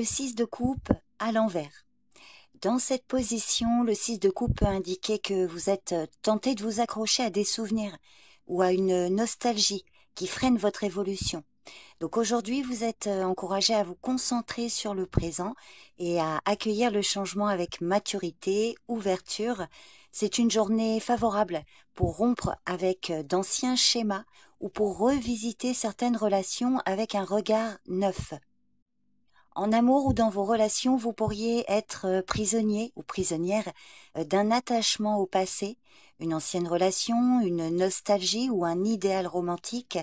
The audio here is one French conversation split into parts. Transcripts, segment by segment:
le 6 de coupe à l'envers. Dans cette position, le 6 de coupe peut indiquer que vous êtes tenté de vous accrocher à des souvenirs ou à une nostalgie qui freine votre évolution. Donc aujourd'hui, vous êtes encouragé à vous concentrer sur le présent et à accueillir le changement avec maturité, ouverture. C'est une journée favorable pour rompre avec d'anciens schémas ou pour revisiter certaines relations avec un regard neuf. En amour ou dans vos relations, vous pourriez être prisonnier ou prisonnière d'un attachement au passé, une ancienne relation, une nostalgie ou un idéal romantique.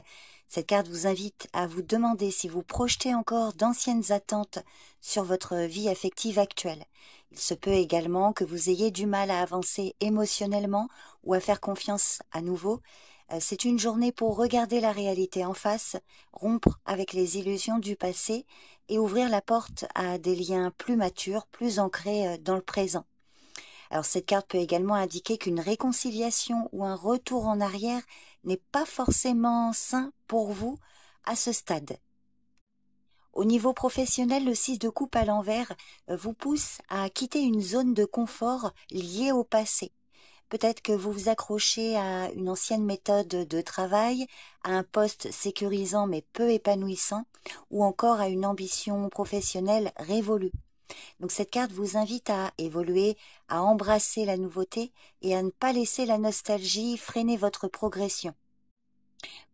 Cette carte vous invite à vous demander si vous projetez encore d'anciennes attentes sur votre vie affective actuelle. Il se peut également que vous ayez du mal à avancer émotionnellement ou à faire confiance à nouveau. C'est une journée pour regarder la réalité en face, rompre avec les illusions du passé et ouvrir la porte à des liens plus matures, plus ancrés dans le présent. Alors cette carte peut également indiquer qu'une réconciliation ou un retour en arrière n'est pas forcément sain pour vous à ce stade. Au niveau professionnel, le 6 de coupe à l'envers vous pousse à quitter une zone de confort liée au passé. Peut-être que vous vous accrochez à une ancienne méthode de travail, à un poste sécurisant mais peu épanouissant, ou encore à une ambition professionnelle révolue. Donc cette carte vous invite à évoluer, à embrasser la nouveauté et à ne pas laisser la nostalgie freiner votre progression.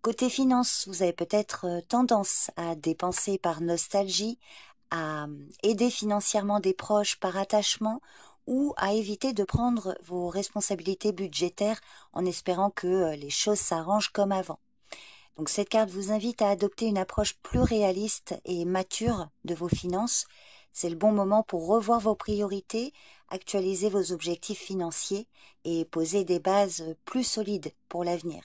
Côté finance, vous avez peut-être tendance à dépenser par nostalgie, à aider financièrement des proches par attachement ou à éviter de prendre vos responsabilités budgétaires en espérant que les choses s'arrangent comme avant. Donc cette carte vous invite à adopter une approche plus réaliste et mature de vos finances. C'est le bon moment pour revoir vos priorités, actualiser vos objectifs financiers et poser des bases plus solides pour l'avenir.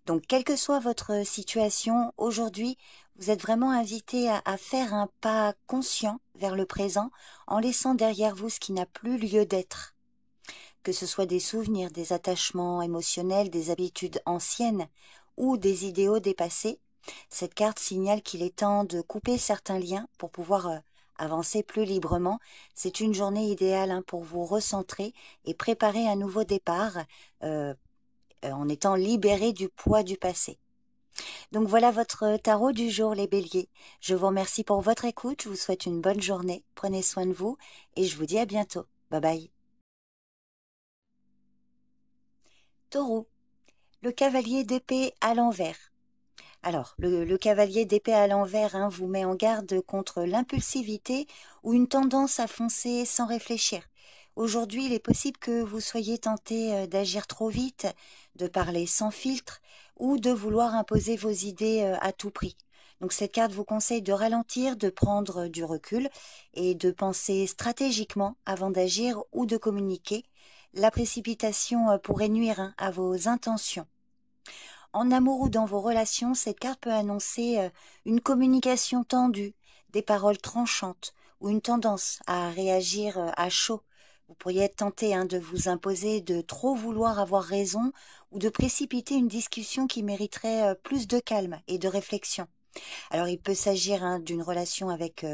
Donc, quelle que soit votre situation, aujourd'hui, vous êtes vraiment invité à faire un pas conscient vers le présent en laissant derrière vous ce qui n'a plus lieu d'être. Que ce soit des souvenirs, des attachements émotionnels, des habitudes anciennes ou des idéaux dépassés, cette carte signale qu'il est temps de couper certains liens pour pouvoir avancer plus librement. C'est une journée idéale pour vous recentrer et préparer un nouveau départ en étant libéré du poids du passé. Donc voilà votre tarot du jour, les béliers. Je vous remercie pour votre écoute, je vous souhaite une bonne journée, prenez soin de vous et je vous dis à bientôt. Bye bye. Taureau, le cavalier d'épée à l'envers. Alors, le cavalier d'épée à l'envers vous met en garde contre l'impulsivité ou une tendance à foncer sans réfléchir. Aujourd'hui, il est possible que vous soyez tenté d'agir trop vite, de parler sans filtre ou de vouloir imposer vos idées à tout prix. Donc cette carte vous conseille de ralentir, de prendre du recul et de penser stratégiquement avant d'agir ou de communiquer. La précipitation pourrait nuire à vos intentions. En amour ou dans vos relations, cette carte peut annoncer une communication tendue, des paroles tranchantes ou une tendance à réagir à chaud. Vous pourriez être tenté de vous imposer, de trop vouloir avoir raison ou de précipiter une discussion qui mériterait plus de calme et de réflexion. Alors il peut s'agir d'une relation avec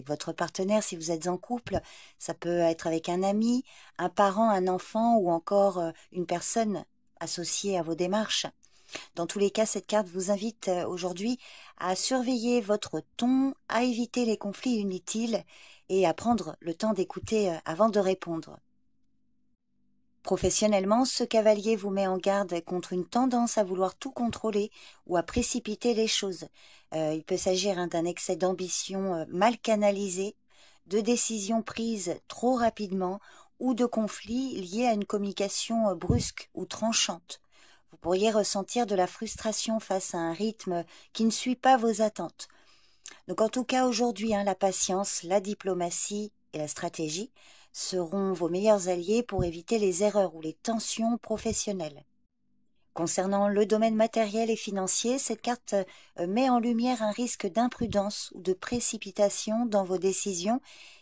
votre partenaire si vous êtes en couple, ça peut être avec un ami, un parent, un enfant ou encore une personne associée à vos démarches. Dans tous les cas, cette carte vous invite aujourd'hui à surveiller votre ton, à éviter les conflits inutiles et à prendre le temps d'écouter avant de répondre. Professionnellement, ce cavalier vous met en garde contre une tendance à vouloir tout contrôler ou à précipiter les choses. Il peut s'agir d'un excès d'ambition mal canalisé, de décisions prises trop rapidement ou de conflits liés à une communication brusque ou tranchante. Vous pourriez ressentir de la frustration face à un rythme qui ne suit pas vos attentes. Donc en tout cas aujourd'hui, la patience, la diplomatie et la stratégie seront vos meilleurs alliés pour éviter les erreurs ou les tensions professionnelles. Concernant le domaine matériel et financier, cette carte met en lumière un risque d'imprudence ou de précipitation dans vos décisions.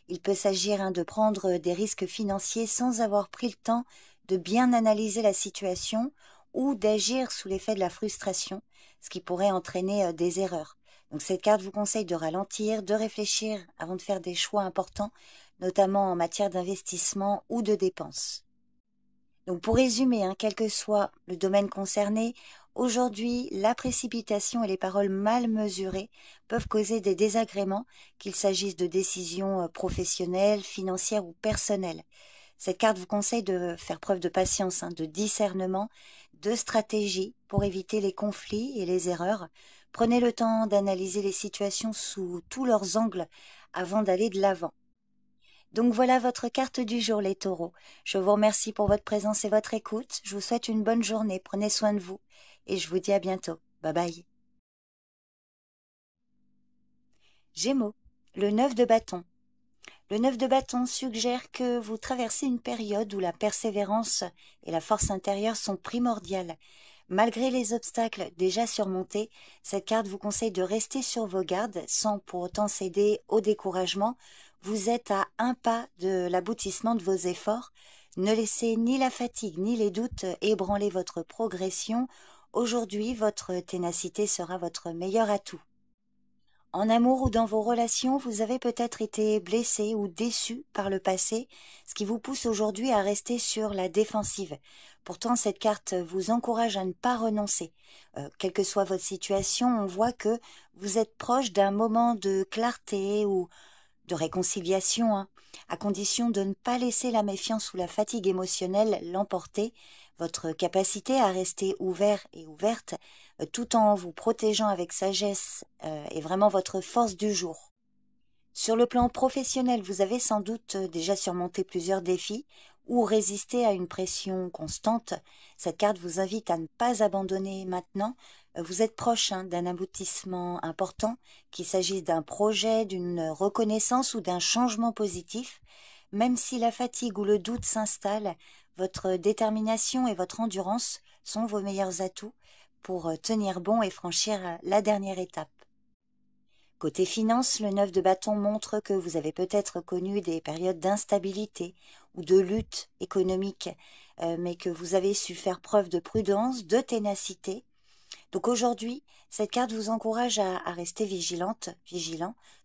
Il peut s'agir de prendre des risques financiers sans avoir pris le temps de bien analyser la situation ou d'agir sous l'effet de la frustration, ce qui pourrait entraîner des erreurs. Donc cette carte vous conseille de ralentir, de réfléchir avant de faire des choix importants, notamment en matière d'investissement ou de dépenses. Donc pour résumer, quel que soit le domaine concerné, aujourd'hui, la précipitation et les paroles mal mesurées peuvent causer des désagréments, qu'il s'agisse de décisions professionnelles, financières ou personnelles. Cette carte vous conseille de faire preuve de patience, de discernement, de stratégie pour éviter les conflits et les erreurs. Prenez le temps d'analyser les situations sous tous leurs angles avant d'aller de l'avant. Donc voilà votre carte du jour, les taureaux. Je vous remercie pour votre présence et votre écoute. Je vous souhaite une bonne journée. Prenez soin de vous. Et je vous dis à bientôt. Bye bye. Gémeaux, le 9 de bâton. Le 9 de bâton suggère que vous traversez une période où la persévérance et la force intérieure sont primordiales. Malgré les obstacles déjà surmontés, cette carte vous conseille de rester sur vos gardes sans pour autant céder au découragement. Vous êtes à un pas de l'aboutissement de vos efforts. Ne laissez ni la fatigue ni les doutes ébranler votre progression. Aujourd'hui, votre ténacité sera votre meilleur atout. En amour ou dans vos relations, vous avez peut-être été blessé ou déçu par le passé, ce qui vous pousse aujourd'hui à rester sur la défensive. Pourtant, cette carte vous encourage à ne pas renoncer. Quelle que soit votre situation, on voit que vous êtes proche d'un moment de clarté ou de réconciliation, à condition de ne pas laisser la méfiance ou la fatigue émotionnelle l'emporter. Votre capacité à rester ouvert et ouverte, tout en vous protégeant avec sagesse, est vraiment votre force du jour. Sur le plan professionnel, vous avez sans doute déjà surmonté plusieurs défis ou résisté à une pression constante. Cette carte vous invite à ne pas abandonner maintenant. Vous êtes proche d'un aboutissement important, qu'il s'agisse d'un projet, d'une reconnaissance ou d'un changement positif. Même si la fatigue ou le doute s'installe, votre détermination et votre endurance sont vos meilleurs atouts pour tenir bon et franchir la dernière étape. Côté finance, le 9 de bâton montre que vous avez peut-être connu des périodes d'instabilité ou de lutte économique, mais que vous avez su faire preuve de prudence, de ténacité. Donc aujourd'hui, cette carte vous encourage à rester vigilant,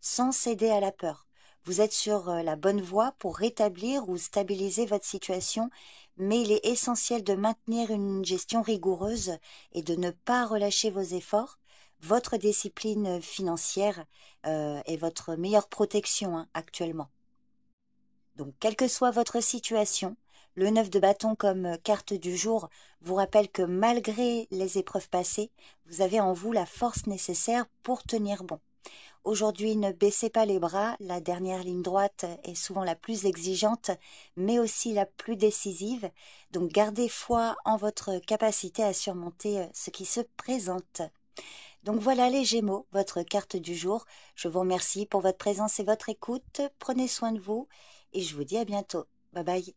sans céder à la peur. Vous êtes sur la bonne voie pour rétablir ou stabiliser votre situation, mais il est essentiel de maintenir une gestion rigoureuse et de ne pas relâcher vos efforts. Votre discipline financière est votre meilleure protection actuellement. Donc, quelle que soit votre situation, le 9 de bâton comme carte du jour vous rappelle que malgré les épreuves passées, vous avez en vous la force nécessaire pour tenir bon. Aujourd'hui, ne baissez pas les bras, la dernière ligne droite est souvent la plus exigeante, mais aussi la plus décisive. Donc, gardez foi en votre capacité à surmonter ce qui se présente. Donc voilà les Gémeaux, votre carte du jour. Je vous remercie pour votre présence et votre écoute. Prenez soin de vous et je vous dis à bientôt. Bye bye.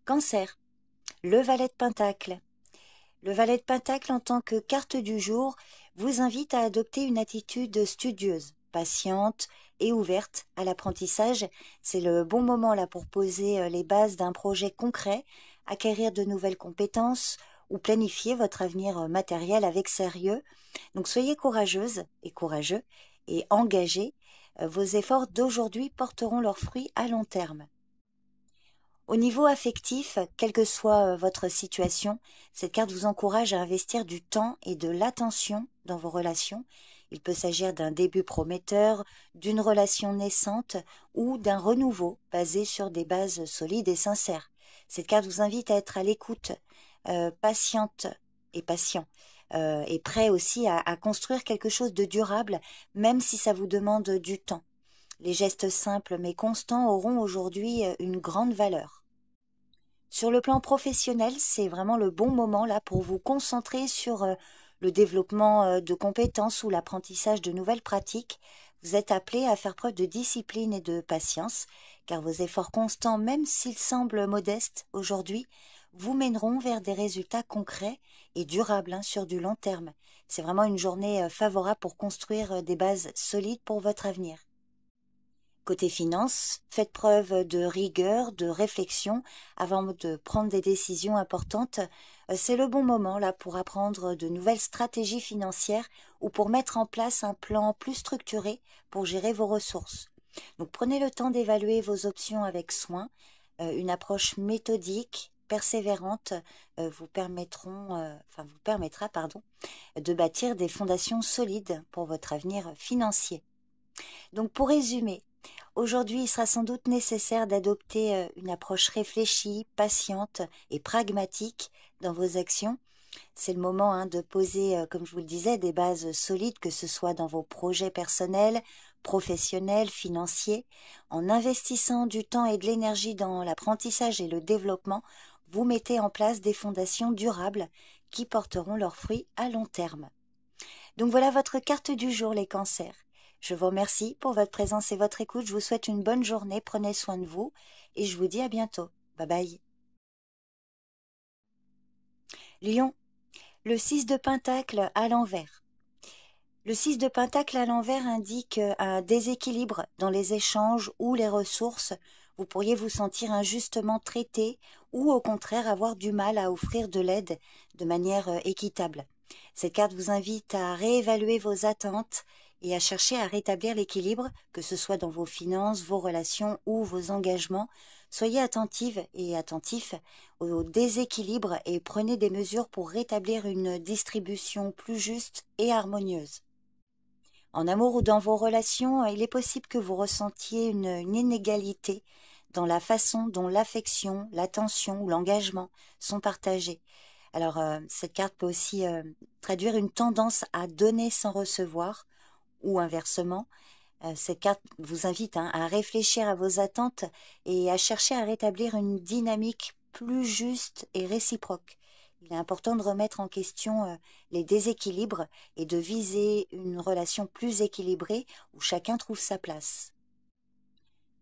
Cancer, le valet de Pentacle. Le valet de Pentacle en tant que carte du jour vous invite à adopter une attitude studieuse, patiente et ouverte à l'apprentissage. C'est le bon moment là pour poser les bases d'un projet concret, acquérir de nouvelles compétences ou planifier votre avenir matériel avec sérieux. Donc soyez courageuse et courageux et engagés. Vos efforts d'aujourd'hui porteront leurs fruits à long terme. Au niveau affectif, quelle que soit votre situation, cette carte vous encourage à investir du temps et de l'attention dans vos relations. Il peut s'agir d'un début prometteur, d'une relation naissante ou d'un renouveau basé sur des bases solides et sincères. Cette carte vous invite à être à l'écoute, patiente et patient, et prêt aussi à construire quelque chose de durable, même si ça vous demande du temps. Les gestes simples mais constants auront aujourd'hui une grande valeur. Sur le plan professionnel, c'est vraiment le bon moment là pour vous concentrer sur le développement de compétences ou l'apprentissage de nouvelles pratiques. Vous êtes appelé à faire preuve de discipline et de patience, car vos efforts constants, même s'ils semblent modestes aujourd'hui, vous mèneront vers des résultats concrets et durables sur du long terme. C'est vraiment une journée favorable pour construire des bases solides pour votre avenir. Côté finance, faites preuve de rigueur, de réflexion avant de prendre des décisions importantes. C'est le bon moment là pour apprendre de nouvelles stratégies financières ou pour mettre en place un plan plus structuré pour gérer vos ressources. Donc prenez le temps d'évaluer vos options avec soin. Une approche méthodique, persévérante vous permettra de bâtir des fondations solides pour votre avenir financier. Donc pour résumer, aujourd'hui il sera sans doute nécessaire d'adopter une approche réfléchie, patiente et pragmatique dans vos actions. C'est le moment de poser, comme je vous le disais, des bases solides, que ce soit dans vos projets personnels, professionnels, financiers. En investissant du temps et de l'énergie dans l'apprentissage et le développement, vous mettez en place des fondations durables qui porteront leurs fruits à long terme. Donc voilà votre carte du jour, les cancers. Je vous remercie pour votre présence et votre écoute. Je vous souhaite une bonne journée, prenez soin de vous et je vous dis à bientôt. Bye bye. Lion, le 6 de Pentacle à l'envers. Le 6 de Pentacle à l'envers indique un déséquilibre dans les échanges ou les ressources. Vous pourriez vous sentir injustement traité ou au contraire avoir du mal à offrir de l'aide de manière équitable. Cette carte vous invite à réévaluer vos attentes et à chercher à rétablir l'équilibre, que ce soit dans vos finances, vos relations ou vos engagements. Soyez attentive et attentif au déséquilibre et prenez des mesures pour rétablir une distribution plus juste et harmonieuse. En amour ou dans vos relations, il est possible que vous ressentiez une inégalité dans la façon dont l'affection, l'attention ou l'engagement sont partagés. Alors, cette carte peut aussi traduire une tendance à donner sans recevoir ou inversement. Cette carte vous invite à réfléchir à vos attentes et à chercher à rétablir une dynamique plus juste et réciproque. Il est important de remettre en question les déséquilibres et de viser une relation plus équilibrée où chacun trouve sa place.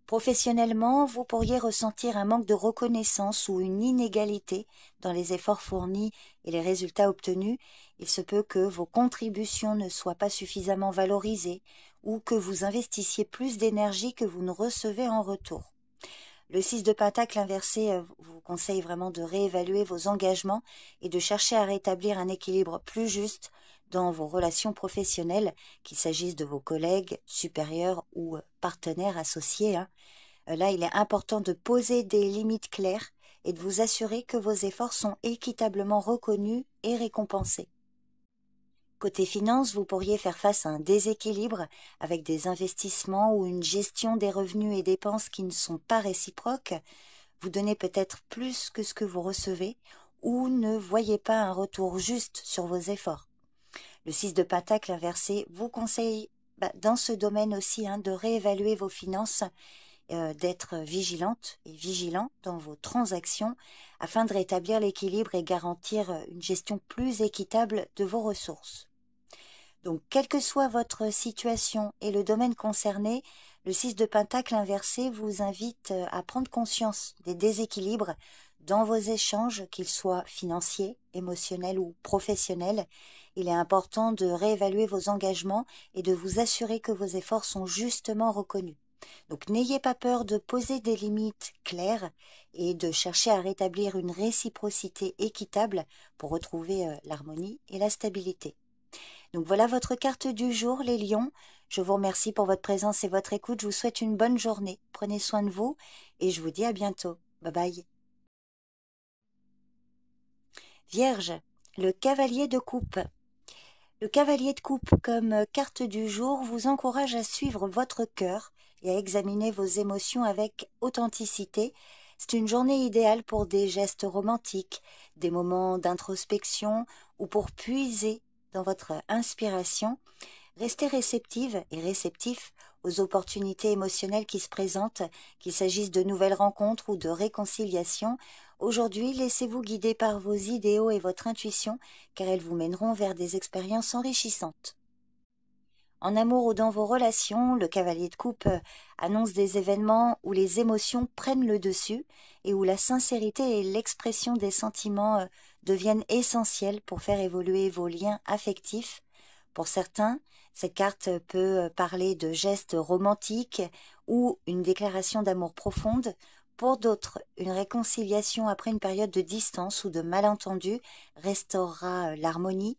Professionnellement, vous pourriez ressentir un manque de reconnaissance ou une inégalité dans les efforts fournis et les résultats obtenus. Il se peut que vos contributions ne soient pas suffisamment valorisées ou que vous investissiez plus d'énergie que vous ne recevez en retour. Le 6 de Pentacle inversé vous conseille vraiment de réévaluer vos engagements et de chercher à rétablir un équilibre plus juste dans vos relations professionnelles, qu'il s'agisse de vos collègues, supérieurs ou partenaires associés. Là, il est important de poser des limites claires et de vous assurer que vos efforts sont équitablement reconnus et récompensés. Côté finance, vous pourriez faire face à un déséquilibre avec des investissements ou une gestion des revenus et dépenses qui ne sont pas réciproques. Vous donnez peut-être plus que ce que vous recevez ou ne voyez pas un retour juste sur vos efforts. Le 6 de Pentacle inversé vous conseille dans ce domaine aussi de réévaluer vos finances, d'être vigilante et vigilant dans vos transactions afin de rétablir l'équilibre et garantir une gestion plus équitable de vos ressources. Donc, quelle que soit votre situation et le domaine concerné, le 6 de Pentacle inversé vous invite à prendre conscience des déséquilibres dans vos échanges, qu'ils soient financiers, émotionnels ou professionnels. Il est important de réévaluer vos engagements et de vous assurer que vos efforts sont justement reconnus. Donc n'ayez pas peur de poser des limites claires et de chercher à rétablir une réciprocité équitable pour retrouver l'harmonie et la stabilité. Donc voilà votre carte du jour, les lions. Je vous remercie pour votre présence et votre écoute. Je vous souhaite une bonne journée. Prenez soin de vous et je vous dis à bientôt. Bye bye. Vierge, le cavalier de coupe. Le cavalier de coupe comme carte du jour vous encourage à suivre votre cœur et à examiner vos émotions avec authenticité. C'est une journée idéale pour des gestes romantiques, des moments d'introspection ou pour puiser dans votre inspiration. Restez réceptive et réceptif aux opportunités émotionnelles qui se présentent, qu'il s'agisse de nouvelles rencontres ou de réconciliation. Aujourd'hui, laissez-vous guider par vos idéaux et votre intuition, car elles vous mèneront vers des expériences enrichissantes. En amour ou dans vos relations, le cavalier de coupe annonce des événements où les émotions prennent le dessus et où la sincérité et l'expression des sentiments deviennent essentielles pour faire évoluer vos liens affectifs. Pour certains, Cette carte peut parler de gestes romantiques ou une déclaration d'amour profonde. Pour d'autres, une réconciliation après une période de distance ou de malentendu restaurera l'harmonie.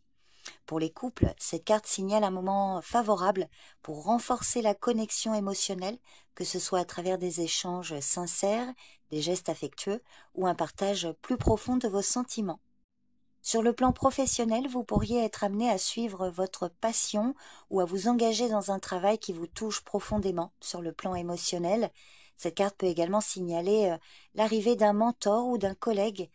Pour les couples, cette carte signale un moment favorable pour renforcer la connexion émotionnelle, que ce soit à travers des échanges sincères, des gestes affectueux ou un partage plus profond de vos sentiments. Sur le plan professionnel, vous pourriez être amené à suivre votre passion ou à vous engager dans un travail qui vous touche profondément sur le plan émotionnel. Cette carte peut également signaler l'arrivée d'un mentor ou d'un collègue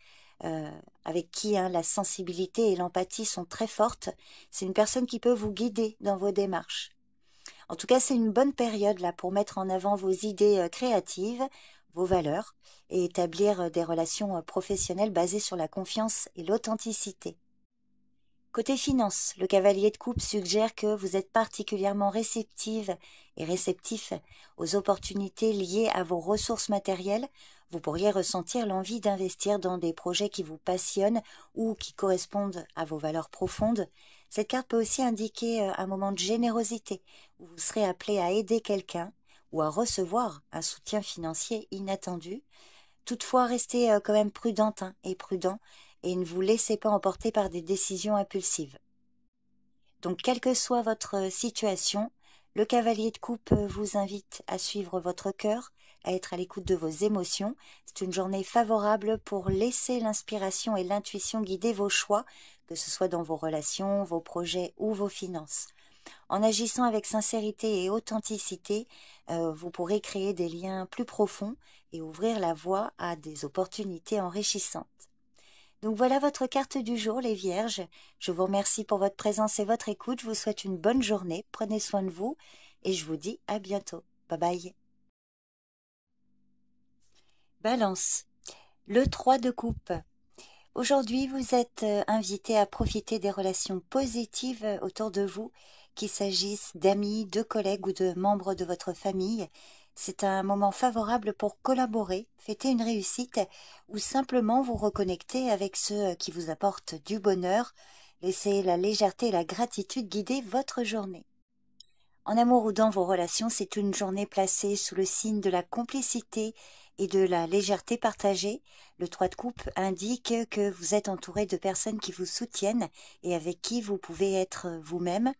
euh, avec qui la sensibilité et l'empathie sont très fortes. C'est une personne qui peut vous guider dans vos démarches. En tout cas, c'est une bonne période là pour mettre en avant vos idées créatives, vos valeurs et établir des relations professionnelles basées sur la confiance et l'authenticité. Côté finance, le cavalier de coupe suggère que vous êtes particulièrement réceptive et réceptif aux opportunités liées à vos ressources matérielles. Vous pourriez ressentir l'envie d'investir dans des projets qui vous passionnent ou qui correspondent à vos valeurs profondes. Cette carte peut aussi indiquer un moment de générosité où vous serez appelé à aider quelqu'un ou à recevoir un soutien financier inattendu. Toutefois, restez quand même prudente et prudent et ne vous laissez pas emporter par des décisions impulsives. Donc, quelle que soit votre situation, le cavalier de coupe vous invite à suivre votre cœur, à être à l'écoute de vos émotions. C'est une journée favorable pour laisser l'inspiration et l'intuition guider vos choix, que ce soit dans vos relations, vos projets ou vos finances. En agissant avec sincérité et authenticité, vous pourrez créer des liens plus profonds et ouvrir la voie à des opportunités enrichissantes. Donc voilà votre carte du jour, les Vierges. Je vous remercie pour votre présence et votre écoute. Je vous souhaite une bonne journée. Prenez soin de vous et je vous dis à bientôt. Bye bye. Balance. Le 3 de coupe. Aujourd'hui, vous êtes invité à profiter des relations positives autour de vous, qu'il s'agisse d'amis, de collègues ou de membres de votre famille. C'est un moment favorable pour collaborer, fêter une réussite ou simplement vous reconnecter avec ceux qui vous apportent du bonheur. Laissez la légèreté et la gratitude guider votre journée. En amour ou dans vos relations, c'est une journée placée sous le signe de la complicité et de la légèreté partagée. Le 3 de coupe indique que vous êtes entouré de personnes qui vous soutiennent et avec qui vous pouvez être vous-même.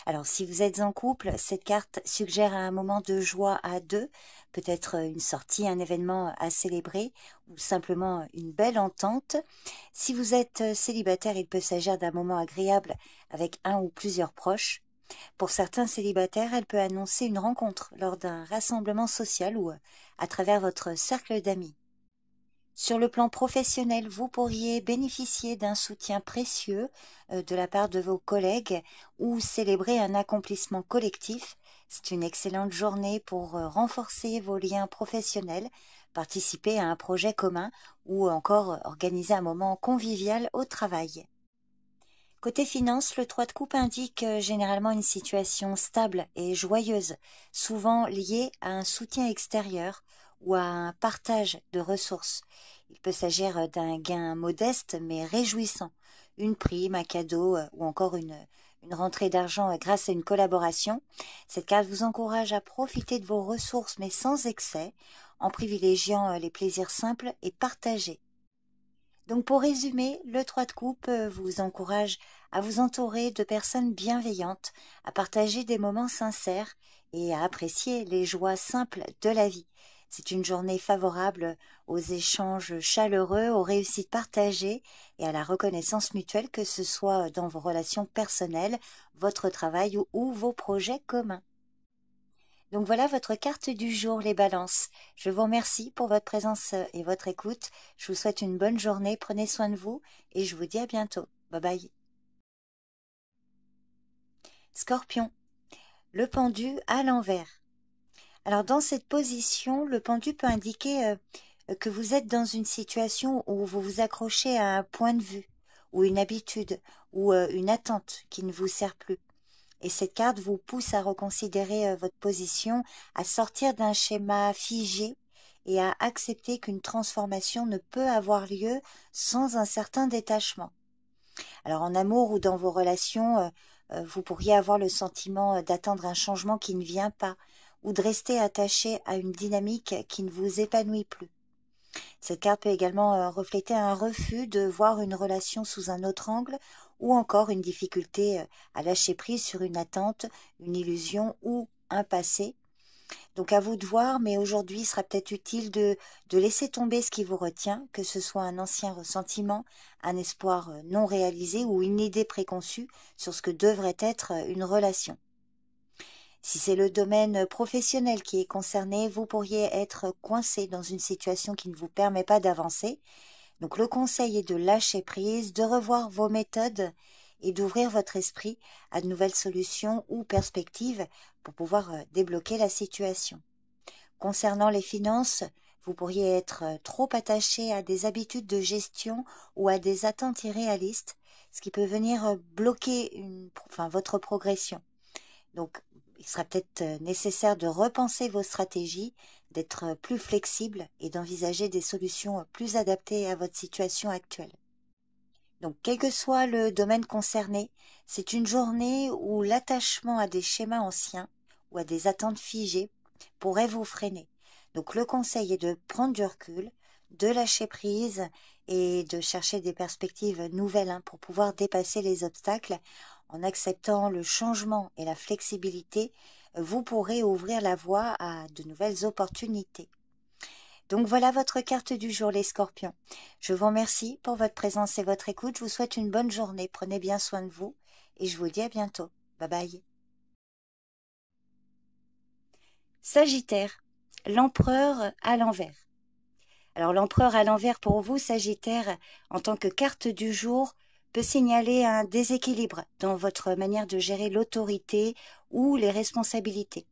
Alors si vous êtes en couple, cette carte suggère un moment de joie à deux, peut-être une sortie, un événement à célébrer ou simplement une belle entente. Si vous êtes célibataire, il peut s'agir d'un moment agréable avec un ou plusieurs proches. Pour certains célibataires, elle peut annoncer une rencontre lors d'un rassemblement social ou à travers votre cercle d'amis. Sur le plan professionnel, vous pourriez bénéficier d'un soutien précieux de la part de vos collègues ou célébrer un accomplissement collectif. C'est une excellente journée pour renforcer vos liens professionnels, participer à un projet commun ou encore organiser un moment convivial au travail. Côté finance, le 3 de coupe indique généralement une situation stable et joyeuse, souvent liée à un soutien extérieur ou à un partage de ressources. Il peut s'agir d'un gain modeste mais réjouissant, une prime, un cadeau ou encore une rentrée d'argent grâce à une collaboration. Cette carte vous encourage à profiter de vos ressources mais sans excès, en privilégiant les plaisirs simples et partagés. Donc pour résumer, le 3 de coupe vous encourage à vous entourer de personnes bienveillantes, à partager des moments sincères et à apprécier les joies simples de la vie. C'est une journée favorable aux échanges chaleureux, aux réussites partagées et à la reconnaissance mutuelle, que ce soit dans vos relations personnelles, votre travail ou vos projets communs. Donc voilà votre carte du jour, les balances. Je vous remercie pour votre présence et votre écoute. Je vous souhaite une bonne journée, prenez soin de vous et je vous dis à bientôt. Bye bye. Scorpion, le pendu à l'envers. Alors dans cette position, le pendu peut indiquer que vous êtes dans une situation où vous vous accrochez à un point de vue ou une habitude ou une attente qui ne vous sert plus. Et cette carte vous pousse à reconsidérer votre position, à sortir d'un schéma figé et à accepter qu'une transformation ne peut avoir lieu sans un certain détachement. Alors en amour ou dans vos relations, vous pourriez avoir le sentiment d'attendre un changement qui ne vient pas ou de rester attaché à une dynamique qui ne vous épanouit plus. Cette carte peut également refléter un refus de voir une relation sous un autre angle ou encore une difficulté à lâcher prise sur une attente, une illusion ou un passé. Donc à vous de voir, mais aujourd'hui il sera peut-être utile de laisser tomber ce qui vous retient, que ce soit un ancien ressentiment, un espoir non réalisé ou une idée préconçue sur ce que devrait être une relation. Si c'est le domaine professionnel qui est concerné, vous pourriez être coincé dans une situation qui ne vous permet pas d'avancer. Donc le conseil est de lâcher prise, de revoir vos méthodes et d'ouvrir votre esprit à de nouvelles solutions ou perspectives pour pouvoir débloquer la situation. Concernant les finances, vous pourriez être trop attaché à des habitudes de gestion ou à des attentes irréalistes, ce qui peut venir bloquer votre progression. Donc, il sera peut-être nécessaire de repenser vos stratégies, d'être plus flexible et d'envisager des solutions plus adaptées à votre situation actuelle. Donc, quel que soit le domaine concerné, c'est une journée où l'attachement à des schémas anciens ou à des attentes figées pourrait vous freiner. Donc, le conseil est de prendre du recul, de lâcher prise et de chercher des perspectives nouvelles pour pouvoir dépasser les obstacles. En acceptant le changement et la flexibilité, vous pourrez ouvrir la voie à de nouvelles opportunités. Donc voilà votre carte du jour, les scorpions. Je vous remercie pour votre présence et votre écoute. Je vous souhaite une bonne journée. Prenez bien soin de vous et je vous dis à bientôt. Bye bye. Sagittaire, l'empereur à l'envers. Alors l'empereur à l'envers pour vous, Sagittaire, en tant que carte du jour, peut signaler un déséquilibre dans votre manière de gérer l'autorité ou les responsabilités.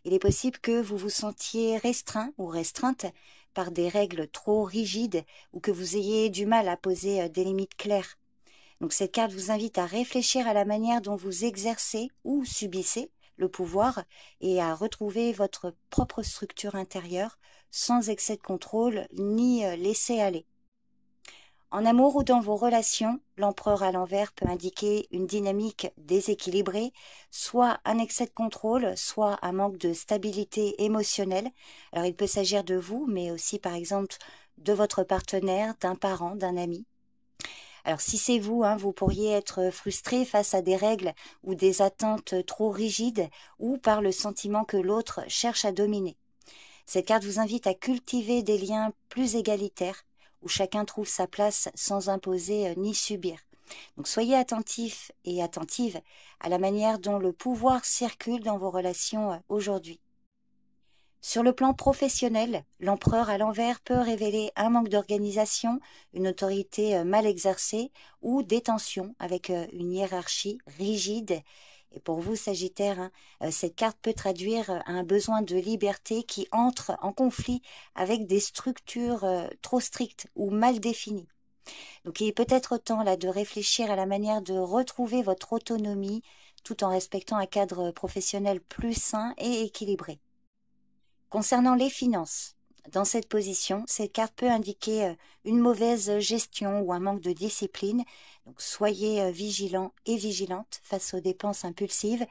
Il est possible que vous vous sentiez restreint ou restreinte par des règles trop rigides ou que vous ayez du mal à poser des limites claires. Donc cette carte vous invite à réfléchir à la manière dont vous exercez ou subissez le pouvoir et à retrouver votre propre structure intérieure sans excès de contrôle ni laisser aller. En amour ou dans vos relations, l'empereur à l'envers peut indiquer une dynamique déséquilibrée, soit un excès de contrôle, soit un manque de stabilité émotionnelle. Alors il peut s'agir de vous, mais aussi par exemple de votre partenaire, d'un parent, d'un ami. Alors si c'est vous, vous pourriez être frustré face à des règles ou des attentes trop rigides ou par le sentiment que l'autre cherche à dominer. Cette carte vous invite à cultiver des liens plus égalitaires où chacun trouve sa place sans imposer ni subir. Donc soyez attentifs et attentives à la manière dont le pouvoir circule dans vos relations aujourd'hui. Sur le plan professionnel, l'empereur à l'envers peut révéler un manque d'organisation, une autorité mal exercée ou des tensions avec une hiérarchie rigide. Et pour vous, Sagittaire, cette carte peut traduire un besoin de liberté qui entre en conflit avec des structures trop strictes ou mal définies. Donc il est peut-être temps là de réfléchir à la manière de retrouver votre autonomie tout en respectant un cadre professionnel plus sain et équilibré. Concernant les finances, dans cette position, cette carte peut indiquer une mauvaise gestion ou un manque de discipline. Donc soyez vigilant et vigilante face aux dépenses impulsives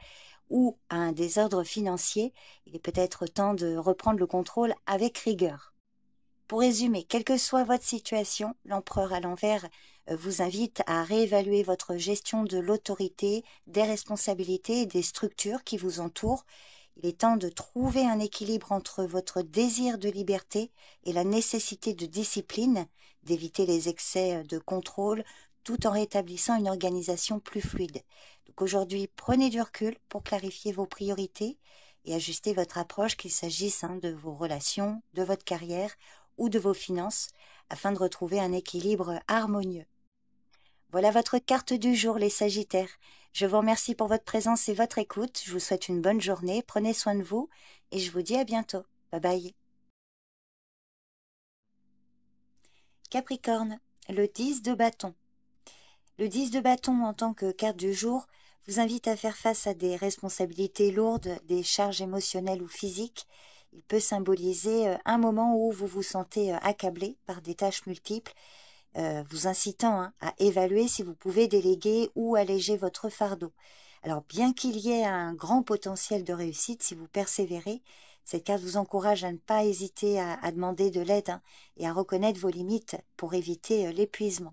ou à un désordre financier. Il est peut-être temps de reprendre le contrôle avec rigueur. Pour résumer, quelle que soit votre situation, l'empereur à l'envers vous invite à réévaluer votre gestion de l'autorité, des responsabilités et des structures qui vous entourent. Il est temps de trouver un équilibre entre votre désir de liberté et la nécessité de discipline, d'éviter les excès de contrôle, tout en rétablissant une organisation plus fluide. Donc aujourd'hui, prenez du recul pour clarifier vos priorités et ajuster votre approche, qu'il s'agisse de vos relations, de votre carrière ou de vos finances, afin de retrouver un équilibre harmonieux. Voilà votre carte du jour, les Sagittaires. Je vous remercie pour votre présence et votre écoute. Je vous souhaite une bonne journée. Prenez soin de vous et je vous dis à bientôt. Bye bye. Capricorne, le 10 de bâton. Le 10 de bâton en tant que carte du jour vous invite à faire face à des responsabilités lourdes, des charges émotionnelles ou physiques. Il peut symboliser un moment où vous vous sentez accablé par des tâches multiples, vous incitant à évaluer si vous pouvez déléguer ou alléger votre fardeau. Alors, bien qu'il y ait un grand potentiel de réussite, si vous persévérez, cette carte vous encourage à ne pas hésiter à demander de l'aide, hein, et à reconnaître vos limites pour éviter l'épuisement.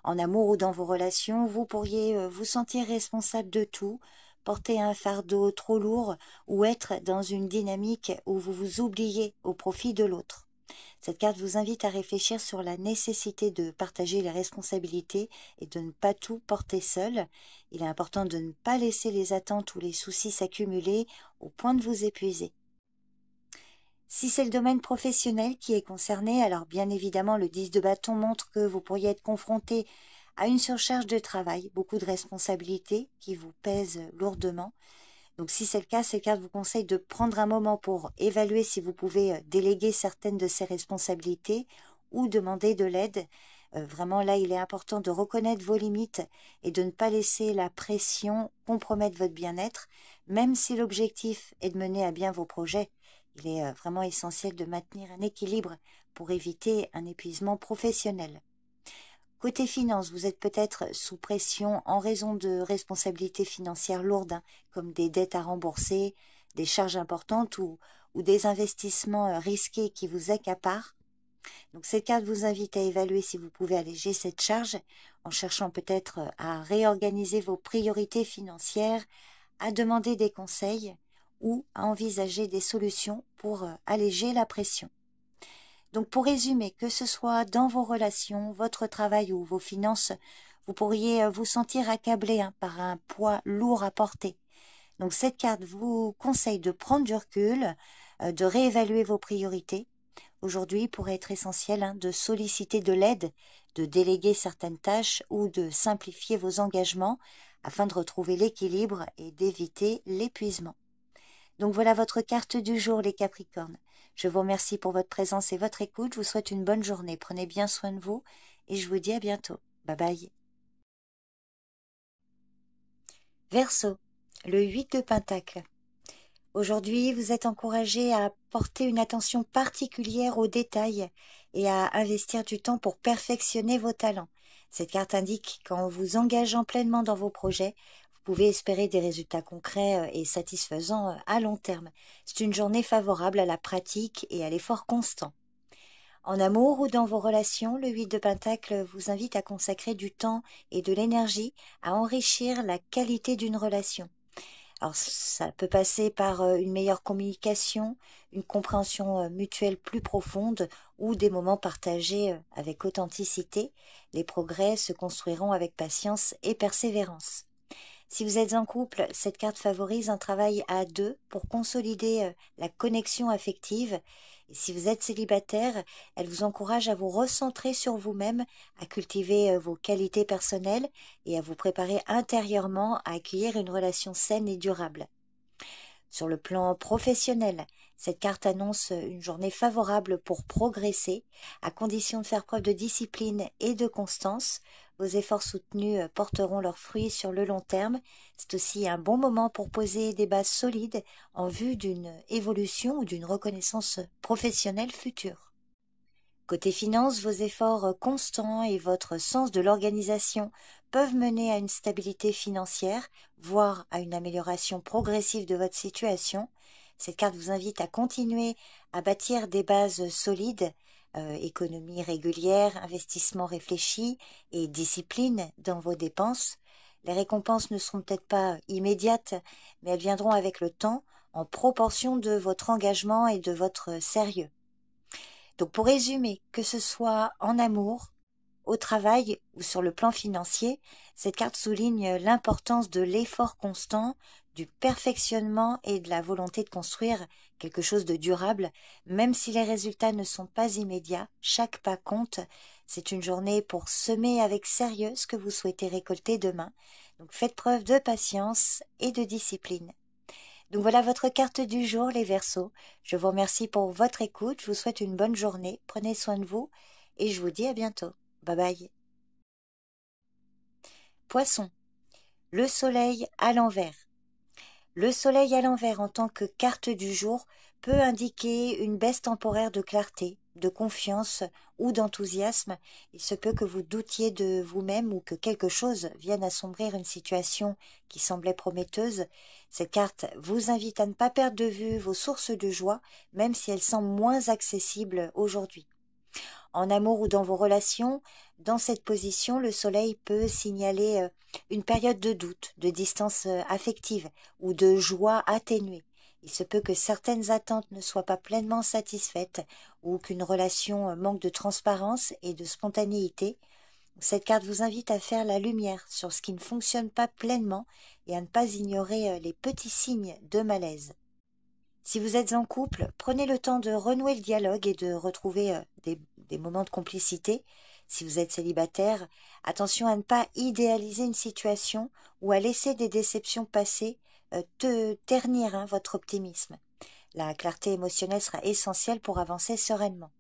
En amour ou dans vos relations, vous pourriez vous sentir responsable de tout, porter un fardeau trop lourd ou être dans une dynamique où vous vous oubliez au profit de l'autre. Cette carte vous invite à réfléchir sur la nécessité de partager les responsabilités et de ne pas tout porter seul. Il est important de ne pas laisser les attentes ou les soucis s'accumuler au point de vous épuiser. Si c'est le domaine professionnel qui est concerné, alors bien évidemment le 10 de bâton montre que vous pourriez être confronté à une surcharge de travail, beaucoup de responsabilités qui vous pèsent lourdement. Donc si c'est le cas, ces cartes vous conseillent de prendre un moment pour évaluer si vous pouvez déléguer certaines de ces responsabilités ou demander de l'aide. Vraiment là, il est important de reconnaître vos limites et de ne pas laisser la pression compromettre votre bien-être, même si l'objectif est de mener à bien vos projets. Il est vraiment essentiel de maintenir un équilibre pour éviter un épuisement professionnel. Côté finances, vous êtes peut-être sous pression en raison de responsabilités financières lourdes, hein, comme des dettes à rembourser, des charges importantes ou des investissements risqués qui vous accaparent. Donc cette carte vous invite à évaluer si vous pouvez alléger cette charge en cherchant peut-être à réorganiser vos priorités financières, à demander des conseils ou à envisager des solutions pour alléger la pression. Donc pour résumer, que ce soit dans vos relations, votre travail ou vos finances, vous pourriez vous sentir accablé, hein, par un poids lourd à porter. Donc cette carte vous conseille de prendre du recul, de réévaluer vos priorités. Aujourd'hui, il pourrait être essentiel, hein, de solliciter de l'aide, de déléguer certaines tâches ou de simplifier vos engagements afin de retrouver l'équilibre et d'éviter l'épuisement. Donc voilà votre carte du jour, les Capricornes. Je vous remercie pour votre présence et votre écoute. Je vous souhaite une bonne journée. Prenez bien soin de vous et je vous dis à bientôt. Bye bye. Verseau, le 8 de Pentacle. Aujourd'hui, vous êtes encouragé à porter une attention particulière aux détails et à investir du temps pour perfectionner vos talents. Cette carte indique qu'en vous engageant pleinement dans vos projets, vous pouvez espérer des résultats concrets et satisfaisants à long terme. C'est une journée favorable à la pratique et à l'effort constant. En amour ou dans vos relations, le 8 de Pentacle vous invite à consacrer du temps et de l'énergie à enrichir la qualité d'une relation. Alors ça peut passer par une meilleure communication, une compréhension mutuelle plus profonde ou des moments partagés avec authenticité. Les progrès se construiront avec patience et persévérance. Si vous êtes en couple, cette carte favorise un travail à deux pour consolider la connexion affective. Et si vous êtes célibataire, elle vous encourage à vous recentrer sur vous-même, à cultiver vos qualités personnelles et à vous préparer intérieurement à accueillir une relation saine et durable. Sur le plan professionnel, cette carte annonce une journée favorable pour progresser, à condition de faire preuve de discipline et de constance. Vos efforts soutenus porteront leurs fruits sur le long terme. C'est aussi un bon moment pour poser des bases solides en vue d'une évolution ou d'une reconnaissance professionnelle future. Côté finances, vos efforts constants et votre sens de l'organisation peuvent mener à une stabilité financière, voire à une amélioration progressive de votre situation. Cette carte vous invite à continuer à bâtir des bases solides, économie régulière, investissement réfléchi et discipline dans vos dépenses. Les récompenses ne seront peut-être pas immédiates, mais elles viendront avec le temps en proportion de votre engagement et de votre sérieux. Donc pour résumer, que ce soit en amour, au travail ou sur le plan financier, cette carte souligne l'importance de l'effort constant, du perfectionnement et de la volonté de construire quelque chose de durable. Même si les résultats ne sont pas immédiats, chaque pas compte. C'est une journée pour semer avec sérieux ce que vous souhaitez récolter demain. Donc faites preuve de patience et de discipline. Donc voilà votre carte du jour, les Verseaux. Je vous remercie pour votre écoute. Je vous souhaite une bonne journée. Prenez soin de vous et je vous dis à bientôt. Bye bye. Poisson, le soleil à l'envers. Le soleil à l'envers en tant que carte du jour peut indiquer une baisse temporaire de clarté, de confiance ou d'enthousiasme. Il se peut que vous doutiez de vous-même ou que quelque chose vienne assombrir une situation qui semblait prometteuse. Cette carte vous invite à ne pas perdre de vue vos sources de joie, même si elles semblent moins accessibles aujourd'hui. En amour ou dans vos relations, dans cette position, le soleil peut signaler une période de doute, de distance affective ou de joie atténuée. Il se peut que certaines attentes ne soient pas pleinement satisfaites ou qu'une relation manque de transparence et de spontanéité. Cette carte vous invite à faire la lumière sur ce qui ne fonctionne pas pleinement et à ne pas ignorer les petits signes de malaise. Si vous êtes en couple, prenez le temps de renouer le dialogue et de retrouver des moments de complicité. Si vous êtes célibataire, attention à ne pas idéaliser une situation ou à laisser des déceptions passées te ternir votre optimisme. La clarté émotionnelle sera essentielle pour avancer sereinement.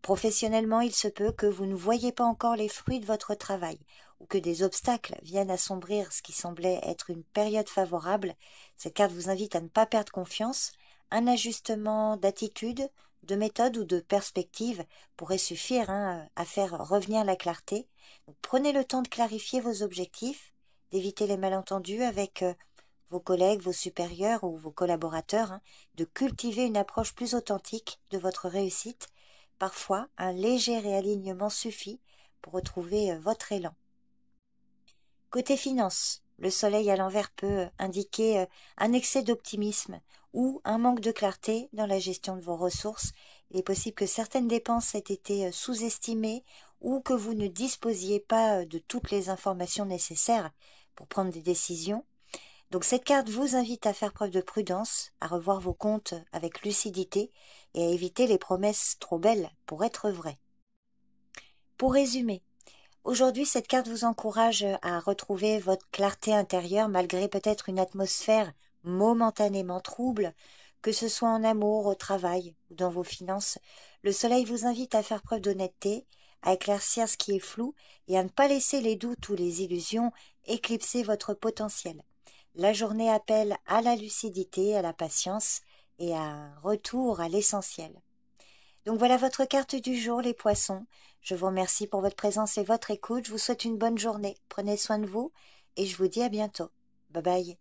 Professionnellement, il se peut que vous ne voyez pas encore les fruits de votre travail ou que des obstacles viennent assombrir ce qui semblait être une période favorable. Cette carte vous invite à ne pas perdre confiance. Un ajustement d'attitude, de méthode ou de perspective pourrait suffire à faire revenir la clarté. Donc, prenez le temps de clarifier vos objectifs, d'éviter les malentendus avec vos collègues, vos supérieurs ou vos collaborateurs, de cultiver une approche plus authentique de votre réussite. Parfois, un léger réalignement suffit pour retrouver votre élan. Côté finance, le soleil à l'envers peut indiquer un excès d'optimisme ou un manque de clarté dans la gestion de vos ressources. Il est possible que certaines dépenses aient été sous-estimées ou que vous ne disposiez pas de toutes les informations nécessaires pour prendre des décisions. Donc cette carte vous invite à faire preuve de prudence, à revoir vos comptes avec lucidité et à éviter les promesses trop belles pour être vraies. Pour résumer, aujourd'hui cette carte vous encourage à retrouver votre clarté intérieure malgré peut-être une atmosphère momentanément trouble, que ce soit en amour, au travail ou dans vos finances. Le soleil vous invite à faire preuve d'honnêteté, à éclaircir ce qui est flou et à ne pas laisser les doutes ou les illusions éclipser votre potentiel. La journée appelle à la lucidité, à la patience et à un retour à l'essentiel. Donc voilà votre carte du jour, les poissons. Je vous remercie pour votre présence et votre écoute. Je vous souhaite une bonne journée. Prenez soin de vous et je vous dis à bientôt. Bye bye.